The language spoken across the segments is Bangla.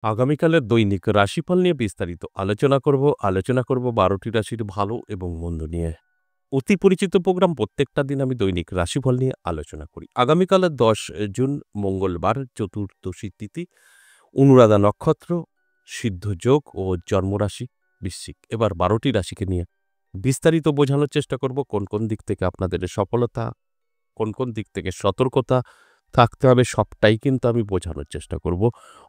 আগামীকালের দৈনিক রাশিফল নিয়ে বিস্তারিত আলোচনা করব ১২টি রাশির ভালো এবং মন্দ নিয়ে। অতি পরিচিত প্রোগ্রাম প্রত্যেকটা দিন আমি দৈনিক রাশিফল নিয়ে আলোচনা করি। আগামীকালের ১০ জুন মঙ্গলবার চতুর্দশী তিথি, অনুরাধা নক্ষত্র, সিদ্ধ যোগ ও জন্মরাশি বৃশ্চিক। এবার ১২টি রাশিকে নিয়ে বিস্তারিত বোঝানোর চেষ্টা করব কোন কোন দিক থেকে আপনাদের সফলতা, কোন কোন দিক থেকে সতর্কতা থাকতে হবে, সবটাই কিন্তু আমি বোঝানোর চেষ্টা করব।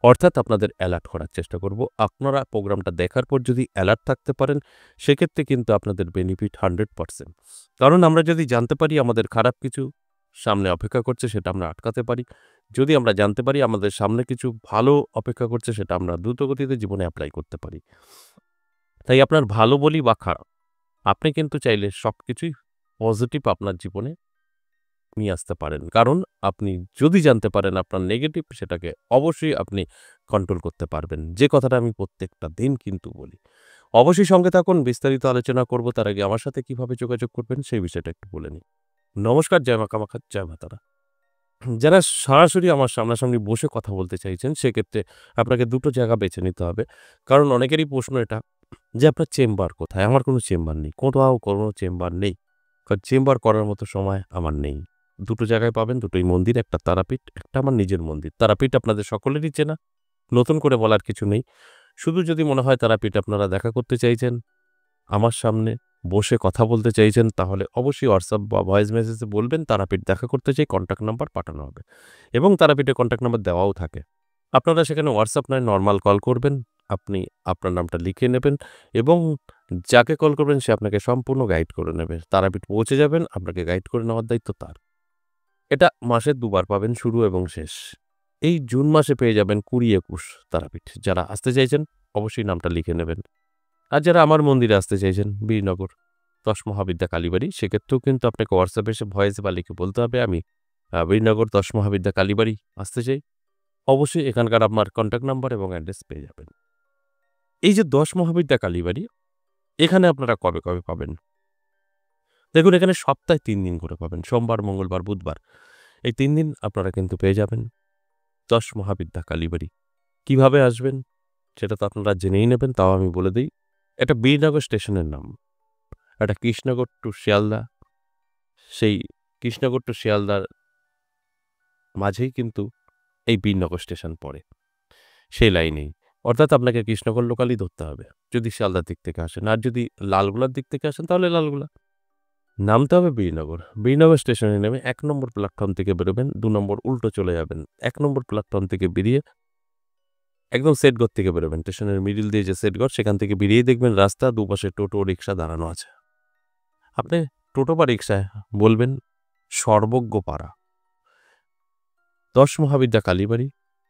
অর্থাৎ আপনাদের অ্যালার্ট করার চেষ্টা করব। আপনারা প্রোগ্রামটা দেখার পর যদি অ্যালার্ট থাকতে পারেন, সেক্ষেত্রে কিন্তু আপনাদের বেনিফিট 100%। কারণ আমরা যদি জানতে পারি আমাদের খারাপ কিছু সামনে অপেক্ষা করছে, সেটা আমরা আটকাতে পারি। যদি আমরা জানতে পারি আমাদের সামনে কিছু ভালো অপেক্ষা করছে, সেটা আমরা দ্রুতগতিতে জীবনে অ্যাপ্লাই করতে পারি। তাই আপনার ভালো বলি বা খারাপ, আপনি কিন্তু চাইলে সবকিছুই পজিটিভ আপনার জীবনে নিয়ে আসতে পারেন। কারণ আপনি যদি জানতে পারেন আপনার নেগেটিভ, সেটাকে অবশ্যই আপনি কন্ট্রোল করতে পারবেন। যে কথাটা আমি প্রত্যেকটা দিন কিন্তু বলি। অবশ্যই সঙ্গে থাকুন, বিস্তারিত আলোচনা করব। তার আগে আমার সাথে কিভাবে যোগাযোগ করবেন সেই বিষয়টা একটু বলে নিই। নমস্কার, জয় মা কামাখ্যা, জয় মা তারা। যারা সরাসরি আমার সামনাসামনি বসে কথা বলতে চাইছেন, সেক্ষেত্রে আপনাকে দুটো জায়গা বেছে নিতে হবে। কারণ অনেকেরই প্রশ্ন এটা যে আপনার চেম্বার কোথায়? আমার কোনো চেম্বার নেই। কোথাও কোনো চেম্বার নেই। কারণ চেম্বার করার মতো সময় আমার নেই। দুটো জায়গায় পাবেন, দুটোই মন্দির। একটা তারাপীঠ, একটা আমার নিজের মন্দির। তারাপীঠ আপনাদের সকলেরই চেনা, নতুন করে বলার কিছু নেই। শুধু যদি মনে হয় তারাপীঠ আপনারা দেখা করতে চাইছেন, আমার সামনে বসে কথা বলতে চাইছেন, তাহলে অবশ্যই হোয়াটসঅ্যাপ বা ভয়েস মেসেজে বলবেন তারাপীঠ দেখা করতে চাই, কন্ট্যাক্ট নাম্বার পাঠানো হবে এবং তারাপীঠে কন্ট্যাক্ট নাম্বার দেওয়াও থাকে। আপনারা সেখানে হোয়াটসঅ্যাপ নয়, নরমাল কল করবেন। আপনি আপনার নামটা লিখে নেবেন এবং যাকে কল করবেন সে আপনাকে সম্পূর্ণ গাইড করে নেবে। তারাপীঠ পৌঁছে যাবেন, আপনাকে গাইড করে নেওয়ার দায়িত্ব তার। এটা মাসে দুবার পাবেন, শুরু এবং শেষ। এই জুন মাসে পেয়ে যাবেন ২০-২১ তারাপীঠ। যারা আসতে চাইছেন অবশ্যই নামটা লিখে নেবেন। আর যারা আমার মন্দিরে আসতে চাইছেন, বীরনগর ১০ মহাবিদ্যা কালীবাড়ি, সেক্ষেত্রেও কিন্তু আপনাকে হোয়াটসঅ্যাপে এসে ভয়েস বা লিখে বলতে হবে আমি বীরনগর ১০ মহাবিদ্যা কালীবাড়ি আসতে চাই। অবশ্যই এখানকার আপনার কন্ট্যাক্ট নাম্বার এবং অ্যাড্রেস পেয়ে যাবেন। এই যে ১০ মহাবিদ্যা কালীবাড়ি, এখানে আপনারা কবে কবে পাবেন? দেখুন, এখানে সপ্তাহে ৩ দিন করে পাবেন। সোমবার, মঙ্গলবার, বুধবার। এই ৩ দিন আপনারা কিন্তু পেয়ে যাবেন ১০ মহাবিদ্যা কালীবাড়ি। কিভাবে আসবেন সেটা তো আপনারা জেনেই নেবেন, তাও আমি বলে দেই। এটা বীরনগর স্টেশনের নাম। এটা কৃষ্ণনগর টু শিয়ালদা, সেই কৃষ্ণনগর টু শিয়ালদার মাঝেই কিন্তু এই বীরনগর স্টেশন পড়ে। সেই লাইনেই। অর্থাৎ আপনাকে কৃষ্ণনগর লোকালই ধরতে হবে, যদি শিয়ালদার দিক থেকে আসেন। আর যদি লালগোলার দিক থেকে আসেন তাহলে লালগোলা। নামতে হবে বীরনগর। বীরনগর স্টেশনে নেমে ১ নম্বর প্ল্যাটফর্ম থেকে বেরোবেন, ২ নম্বর উল্টো চলে যাবেন। ১ নম্বর প্ল্যাটফর্ম থেকে বেরিয়ে একদম সেটঘর থেকে বেরোবেন। স্টেশনের মিডল দিয়ে যে সেটঘর, সেখান থেকে বেরিয়েই দেখবেন রাস্তা, দুপাশে টোটো, রিক্সা দাঁড়ানো আছে। আপনি টোটো বা রিক্সায় বলবেন সর্বজ্ঞপাড়া ১০ মহাবিদ্যা কালীবাড়ি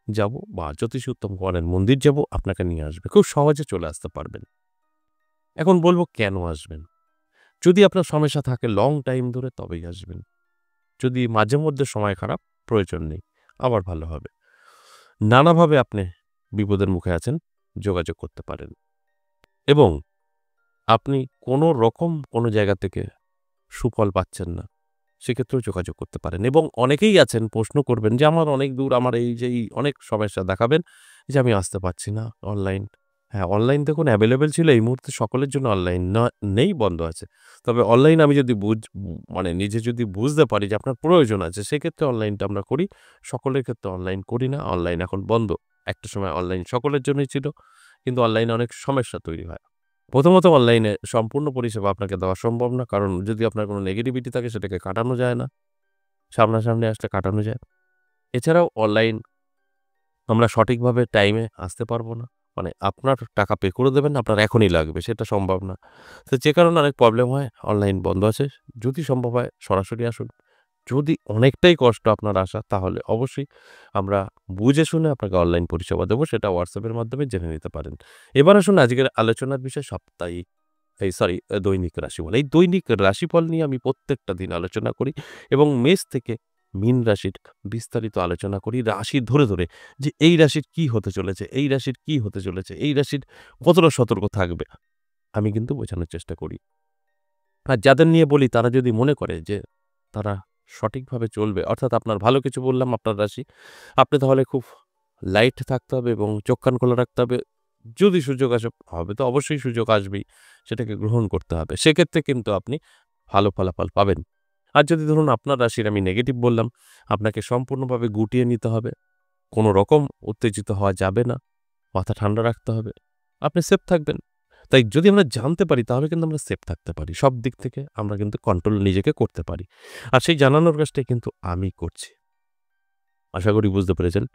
যাব বা জ্যোতিষী উত্তম কুমারের মন্দির যাব, আপনাকে নিয়ে আসবে। খুব সহজে চলে আসতে পারবেন। এখন বলব কেন আসবেন? যদি আপনার সমস্যা থাকে লং টাইম ধরে, তবেই আসবেন। যদি মাঝে মধ্যে সময় খারাপ, প্রয়োজন নেই, আবার ভালো হবে। নানাভাবে আপনি বিপদের মুখে আছেন, যোগাযোগ করতে পারেন এবং আপনি কোনো রকম কোনো জায়গা থেকে সুফল পাচ্ছেন না, সেক্ষেত্রেও যোগাযোগ করতে পারেন। এবং অনেকেই আছেন প্রশ্ন করবেন যে আমার অনেক দূর, আমার এই যে এই অনেক সমস্যা দেখাবেন যে আমি আসতে পারছি না অনলাইন। হ্যাঁ, অনলাইন দেখুন অ্যাভেলেবেল ছিল, এই মুহূর্তে সকলের জন্য অনলাইন নেই, বন্ধ আছে। তবে অনলাইন আমি যদি মানে নিজে যদি বুঝতে পারি যে আপনার প্রয়োজন আছে, সেক্ষেত্রে অনলাইনটা আমরা করি। সকলের ক্ষেত্রে অনলাইন করি না, অনলাইন এখন বন্ধ। একটা সময় অনলাইন সকলের জন্যই ছিল, কিন্তু অনলাইনে অনেক সমস্যা তৈরি হয়। প্রথমত অনলাইনে সম্পূর্ণ পরিষেবা আপনাকে দেওয়া সম্ভব না। কারণ যদি আপনার কোনো নেগেটিভিটি থাকে, সেটাকে কাটানো যায় না। সামনাসামনি আসলে কাটানো যায়। এছাড়াও অনলাইন আমরা সঠিকভাবে টাইমে আসতে পারবো না। মানে আপনার টাকা পে করে দেবেন, আপনার এখনই লাগবে, সেটা সম্ভব না। তো যে কারণে অনেক প্রবলেম হয়, অনলাইন বন্ধ আছে। যদি সম্ভব হয় সরাসরি আসুন। যদি অনেকটাই কষ্ট আপনার আসা, তাহলে অবশ্যই আমরা বুঝে শুনে আপনাকে অনলাইন পরিষেবা দেবো, সেটা হোয়াটসঅ্যাপের মাধ্যমে জেনে নিতে পারেন। এবার আসুন আজকের আলোচনার বিষয় সাপ্তাহিক, দৈনিক রাশিফল। এই দৈনিক রাশিফল নিয়ে আমি প্রত্যেকটা দিন আলোচনা করি এবং মেষ থেকে মীন রাশির বিস্তারিত আলোচনা করি, রাশি ধরে ধরে যে এই রাশির কি হতে চলেছে, এই রাশির কি হতে চলেছে, এই রাশির কতটা সতর্ক থাকবে, আমি কিন্তু বোঝানোর চেষ্টা করি। আর যাদের নিয়ে বলি তারা যদি মনে করে যে তারা সঠিকভাবে চলবে, অর্থাৎ আপনার ভালো কিছু বললাম আপনার রাশি, আপনি তাহলে খুব লাইট থাকতে হবে এবং চোখ কান খোলা রাখতে হবে। যদি সুযোগ আসে, হবে তো অবশ্যই সুযোগ আসবেই, সেটাকে গ্রহণ করতে হবে। সেক্ষেত্রে কিন্তু আপনি ভালো ফলাফল পাবেন। আর যদি ধরুন আপনার রাশির আমি নেগেটিভ বললাম, আপনাকে সম্পূর্ণভাবে গুটিয়ে নিতে হবে। কোনো রকম উত্তেজিত হওয়া যাবে না। মাথা ঠান্ডা রাখতে হবে। আপনি সেফ থাকবেন। তাই যদি আমরা জানতে পারি তাহলে কিন্তু আমরা সেফ থাকতে পারি। সব দিক থেকে আমরা কিন্তু কন্ট্রোল নিজেকে করতে পারি। আর সেই জানানোর কাজটাই কিন্তু আমি করছি। আশা করি বুঝতে পেরেছেন।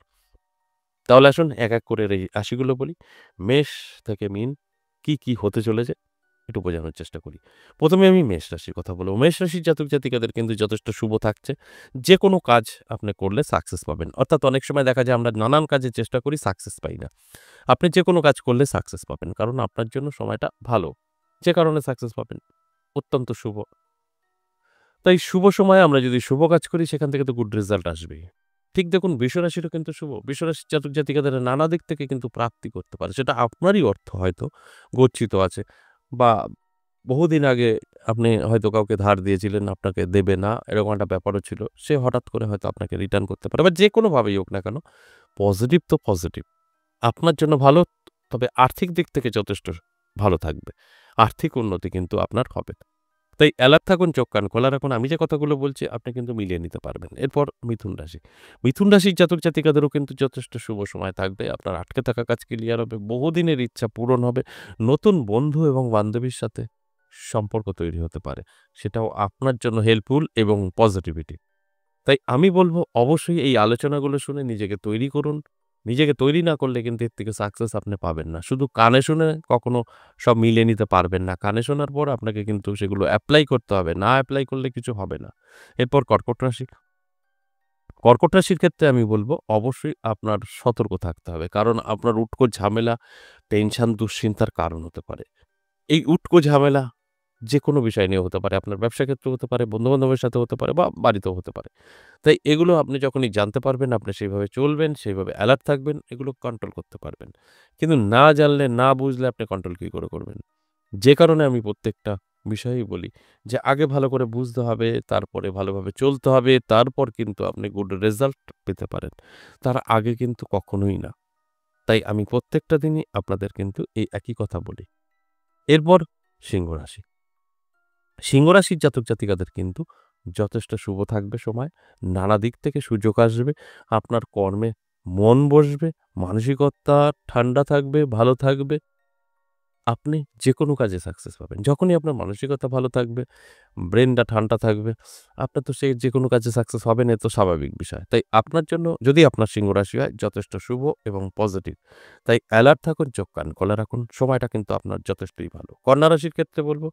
তাহলে আসুন এক, এক করে এই রাশিগুলো বলি। মেষ থেকে মীন কি হতে চলেছে একটু বোঝানোর চেষ্টা করি। ১ম এ আমি মেষ রাশির কথা বলব। মেষ রাশির জাতক-জাতিকাদের কিন্তু যথেষ্ট শুভ থাকছে। যেকোনো কাজ আপনি করলে সাকসেস পাবেন। অর্থাৎ অনেক সময় দেখা যায় আমরা নানান কাজে চেষ্টা করি, সাকসেস পাই না। আপনি যেকোনো কাজ করলে সাকসেস পাবেন। কারণ আপনার জন্য সময়টা ভালো। যে কারণে সাকসেস পাবেন। অত্যন্ত শুভ। তাই শুভ সময়ে আমরা যদি শুভ কাজ করি সেখান থেকে তো গুড রেজাল্ট আসবেই। ঠিক দেখুন বৃষরাশিরও কিন্তু শুভ। বৃষরাশির জাতক-জাতিকাদের নানা দিক থেকে কিন্তু প্রাপ্তি করতে পারে। সেটা আপনারই অর্থ হয়তো গচ্ছিত আছে বা বহুদিন আগে আপনি হয়তো কাউকে ধার দিয়েছিলেন, আপনাকে দেবে না, এরকম একটা ব্যাপারও ছিল। সে হঠাৎ করে হয়তো আপনাকে রিটার্ন করতে পারে বা যেকোনোভাবেই হোক না কেন, পজিটিভ তো পজিটিভ। আপনার জন্য ভালো, তবে আর্থিক দিক থেকে যথেষ্ট ভালো থাকবে। আর্থিক উন্নতি কিন্তু আপনার হবে। তাই অ্যালার্ট থাকুন, চোখ কান খোলা রাখুন। আমি যে কথাগুলো বলছি আপনি কিন্তু মিলিয়ে নিতে পারবেন। এরপর মিথুন রাশি। মিথুন রাশির জাতক-জাতিকাদেরও কিন্তু যথেষ্ট শুভ সময় থাকবে। আপনার আটকে থাকা কাজ ক্লিয়ার হবে। বহুদিনের ইচ্ছা পূরণ হবে। নতুন বন্ধু এবং বান্ধবীর সাথে সম্পর্ক তৈরি হতে পারে। সেটাও আপনার জন্য হেল্পফুল এবং পজিটিভিটি। তাই আমি বলব অবশ্যই এই আলোচনাগুলো শুনে নিজেকে তৈরি করুন। নিজেকে তৈরি না করলে কিন্তু এর থেকে সাকসেস আপনি পাবেন না। শুধু কানে শুনে কখনো সব মিলিয়ে নিতে পারবেন না। কানে শোনার পর আপনাকে কিন্তু সেগুলো এপ্লাই করতে হবে। না এপ্লাই করলে কিছু হবে না। এরপর কর্কট রাশি। কর্কট রাশির ক্ষেত্রে আমি বলব অবশ্যই আপনার সতর্ক থাকতে হবে। কারণ আপনার উটকো ঝামেলা, টেনশন, দুশ্চিন্তার কারণ হতে পারে। এই উটকো ঝামেলা যেকোনো বিষয় নিয়ে হতে পারে। আপনার ব্যবসা ক্ষেত্রেও হতে পারে, বন্ধু-বান্ধবের সাথে হতে পারে বা বাড়িতেও হতে পারে। তাই এগুলো আপনি যখনই জানতে পারবেন, আপনি সেইভাবে চলবেন, সেইভাবে অ্যালার্ট থাকবেন, এগুলো কন্ট্রোল করতে পারবেন। কিন্তু না জানলে, না বুঝলে আপনি কন্ট্রোল কি করে করবেন? যে কারণে আমি প্রত্যেকটা বিষয়েই বলি যে আগে ভালো করে বুঝতে হবে, তারপরে ভালোভাবে চলতে হবে, তারপর কিন্তু আপনি গুড রেজাল্ট পেতে পারেন। তার আগে কিন্তু কখনোই না। তাই আমি প্রত্যেকটা দিনই আপনাদের কিন্তু এই একই কথা বলি। এরপর সিংহ রাশি। সিংহ রাশির জাতক-জাতিকাদের কিন্তু যথেষ্ট শুভ থাকবে সময়। নানা দিক থেকে সুযোগ আসবে। আপনার কর্মে মন বসবে, মানসিকতা ঠান্ডা থাকবে, ভালো থাকবে। আপনি যেকোনো কাজে সাকসেস পাবেন। যখনই আপনার মানসিকতা ভালো থাকবে, ব্রেইনটা ঠান্ডা থাকবে, আপনার তো সেই যেকোনো কাজে সাকসেস হবেন, এ তো স্বাভাবিক বিষয়। তাই আপনার জন্য যদি আপনার সিংহ রাশি হয় যথেষ্ট শুভ এবং পজিটিভ। তাই অ্যালার্ট থাকুন, চোখ কান খোলা রাখুন। সময়টা কিন্তু আপনার যথেষ্টই ভালো। কন্যা রাশির ক্ষেত্রে বলব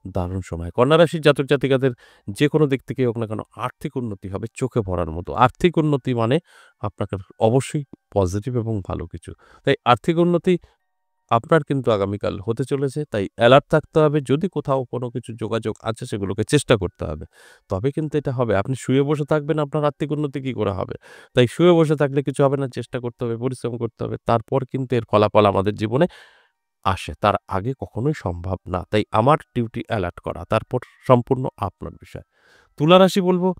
দারুণ সময়। কন্যা রাশির জাতক-জাতিকাদের যেকোনো দিক থেকেই হোক না কেন আর্থিক উন্নতি হবে চোখে পড়ার মতো। আর্থিক উন্নতি মানে আপনাকে অবশ্যই পজিটিভ এবং ভালো কিছু। তাই আর্থিক উন্নতি আপনার কিন্তু আগামীকাল হতে চলেছে। তাই অ্যালার্ট থাকতে হবে। যদি কোথাও কোনো কিছু যোগাযোগ আছে সেগুলোকে চেষ্টা করতে হবে। তবে কিন্তু এটা হবে। আপনি শুয়ে বসে থাকবেন, আপনার আর্থিক উন্নতি কি করে হবে? তাই শুয়ে বসে থাকলে কিছু হবে না। চেষ্টা করতে হবে, পরিশ্রম করতে হবে। তারপর কিন্তু এর ফলাফল আমাদের জীবনে আসে। তার আগে কখনোই সম্ভব না। তাই আমার ডিউটি অ্যালার্ট করা। তারপর সম্পূর্ণ আপনার বিষয়। তুলা রাশি বলব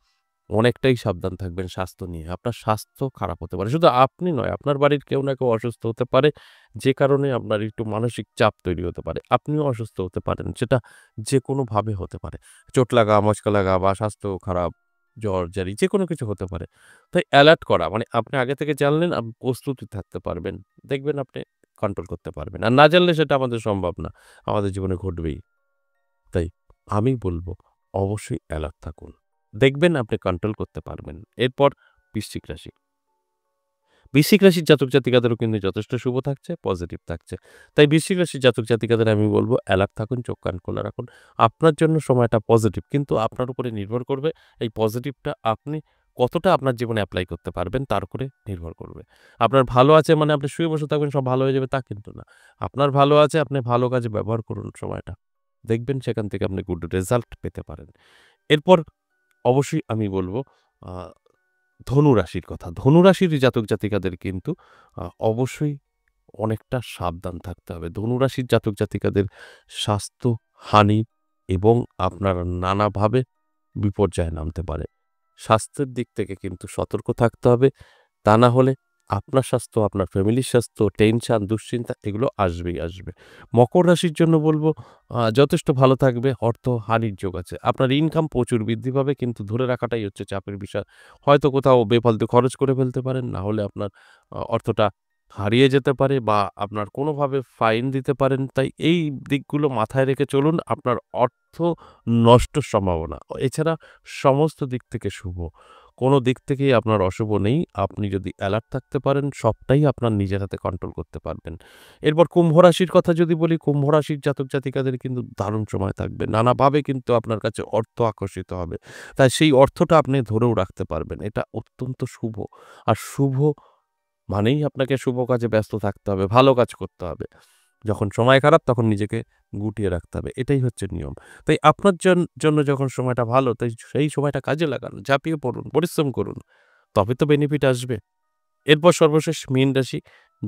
অনেকটাই সাবধান থাকবেন স্বাস্থ্য নিয়ে। আপনার স্বাস্থ্য খারাপ হতে পারে। শুধু আপনি নয়, আপনার বাড়ির কেউ না কেউ অসুস্থ হতে পারে। যে কারণে আপনার একটু মানসিক চাপ তৈরি হতে পারে। আপনিও অসুস্থ হতে পারেন। সেটা যেকোনোভাবে হতে পারে। চোট লাগা, মচকা লাগা বা স্বাস্থ্য খারাপ, জ্বর, জারি যেকোনো কিছু হতে পারে। তাই অ্যালার্ট করা মানে আপনি আগে থেকে জানলেন, প্রস্তুতি থাকতে পারবেন। দেখবেন আপনি কন্ট্রোল করতে পারবেন। আর না জানলে সেটা আমাদের সম্ভব না। আমাদের জীবনে ঘটবেই। তাই আমি বলব অবশ্যই অ্যালার্ট থাকুন। দেখবেন আপনি কন্ট্রোল করতে পারবেন। এরপর বৃশ্চিক রাশি। বৃশ্চিক রাশির জাতক-জাতিকাদেরও কিন্তু যথেষ্ট শুভ থাকছে, পজিটিভ থাকছে। তাই বৃশ্চিক রাশির জাতক-জাতিকাদের আমি বলব অ্যালার্ট থাকুন, চোখ কান খোলা রাখুন। আপনার জন্য সময়টা পজিটিভ। কিন্তু আপনার উপরে নির্ভর করবে এই পজিটিভটা আপনি কতটা আপনার জীবনে এপ্লাই করতে পারবেন তার উপরে নির্ভর করবে। আপনার ভালো আছে মানে আপনি শুয়ে বসে থাকবেন সব ভালো হয়ে যাবে তা কিন্তু না। আপনার ভালো আছে আপনি ভালো কাজে ব্যবহার করুন সময়টা। দেখবেন সেখান থেকে আপনি গুড রেজাল্ট পেতে পারেন। এরপর অবশ্যই আমি বলব আ ধনুরাশির কথা। ধনুরাশির জাতক-জাতিকাদের কিন্তু অবশ্যই অনেকটা সাবধান থাকতে হবে। ধনুরাশির জাতক-জাতিকাদের স্বাস্থ্যহানি এবং আপনার নানাভাবে বিপর্যয়ে নামতে পারে। স্বাস্থ্যের দিক থেকে কিন্তু সতর্ক থাকতে হবে। তা না হলে আপনার স্বাস্থ্য, আপনার ফ্যামিলির স্বাস্থ্য, টেনশন, দুশ্চিন্তা এগুলো আসবেই আসবে। মকর রাশির জন্য বলব যথেষ্ট ভালো থাকবে, অর্থহানির যোগ আছে। আপনার ইনকাম প্রচুর বৃদ্ধি পাবে কিন্তু ধরে রাখাটাই হচ্ছে চাপের বিষয়। হয়তো কোথাও বেফালতু খরচ করে ফেলতে পারেন, না হলে আপনার অর্থটা হারিয়ে যেতে পারে বা আপনার কোনোভাবে ফাইন দিতে পারেন। তাই এই দিকগুলো মাথায় রেখে চলুন। আপনার অর্থ নষ্টর সম্ভাবনা। এছাড়া সমস্ত দিক থেকে শুভ। কোনো দিক থেকেই আপনার অশুভ নেই। আপনি যদি অ্যালার্ট থাকতে পারেন, সবটাই আপনার নিজের হাতে কন্ট্রোল করতে পারবেন। এরপর কুম্ভ রাশির কথা যদি বলি, কুম্ভ রাশির জাতক-জাতিকাদের কিন্তু দারুণ সময় থাকবে। নানাভাবে কিন্তু আপনার কাছে অর্থ আকর্ষিত হবে। তাই সেই অর্থটা আপনি ধরেও রাখতে পারবেন। এটা অত্যন্ত শুভ। আর শুভ মানেই আপনাকে শুভ কাজে ব্যস্ত থাকতে হবে, ভালো কাজ করতে হবে। যখন সময় খারাপ তখন নিজেকে গুটিয়ে রাখতে হবে। এটাই হচ্ছে নিয়ম। তাই আপনার জন্য যখন সময়টা ভালো, তাই সেই সময়টা কাজে লাগান। ঝাঁপিয়ে পড়ুন, পরিশ্রম করুন। তবে তো বেনিফিট আসবে। এরপর সর্বশেষ মীন রাশি,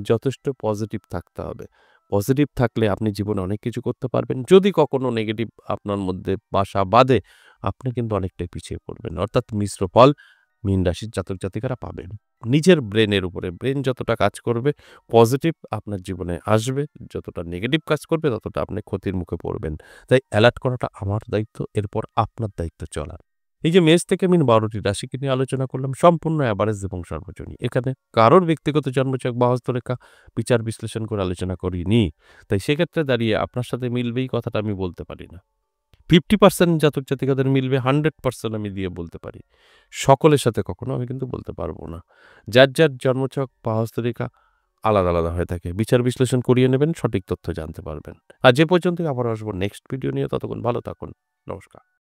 যথেষ্ট পজিটিভ থাকতে হবে। পজিটিভ থাকলে আপনি জীবনে অনেক কিছু করতে পারবেন। যদি কখনো নেগেটিভ আপনার মধ্যে বাসা বাঁধে, আপনি কিন্তু অনেকটাই পিছিয়ে পড়বেন। অর্থাৎ মিশ্র ফল মীন রাশির জাতক-জাতিকারা পাবেন। নিজের ব্রেনের উপরে, ব্রেন যতটা কাজ করবে, পজিটিভ আপনার জীবনে আসবে। যতটা নেগেটিভ কাজ করবে, ততটা আপনি ক্ষতির মুখে পড়বেন। তাই এলার্ট করাটা আমার দায়িত্ব, এরপর আপনার দায়িত্ব চলা। এই যে মেষ থেকে মিন ১২টি রাশিকে নিয়ে আলোচনা করলাম সম্পূর্ণ এভারেজ এবং সর্বজনীন। এখানে কারোর ব্যক্তিগত জন্মছক বা হস্তরেখা বিচার বিশ্লেষণ করে আলোচনা করিনি। তাই সেক্ষেত্রে দাঁড়িয়ে আপনার সাথে মিলবেই কথাটা আমি বলতে পারি না। 50% জাতক জাতিকাদের মিলবে, 100% আমি দিয়ে বলতে পারি। সকলের সাথে কখনো আমি কিন্তু বলতে পারব না। যার জন্মছক বা হস্তরেখা আলাদা, আলাদা হয়ে থাকে। বিচার বিশ্লেষণ করিয়ে নেবেন, সঠিক তথ্য জানতে পারবেন। আজ এ পর্যন্তই, আবার আসবো নেক্সট ভিডিও নিয়ে। ততক্ষণ ভালো থাকুন। নমস্কার।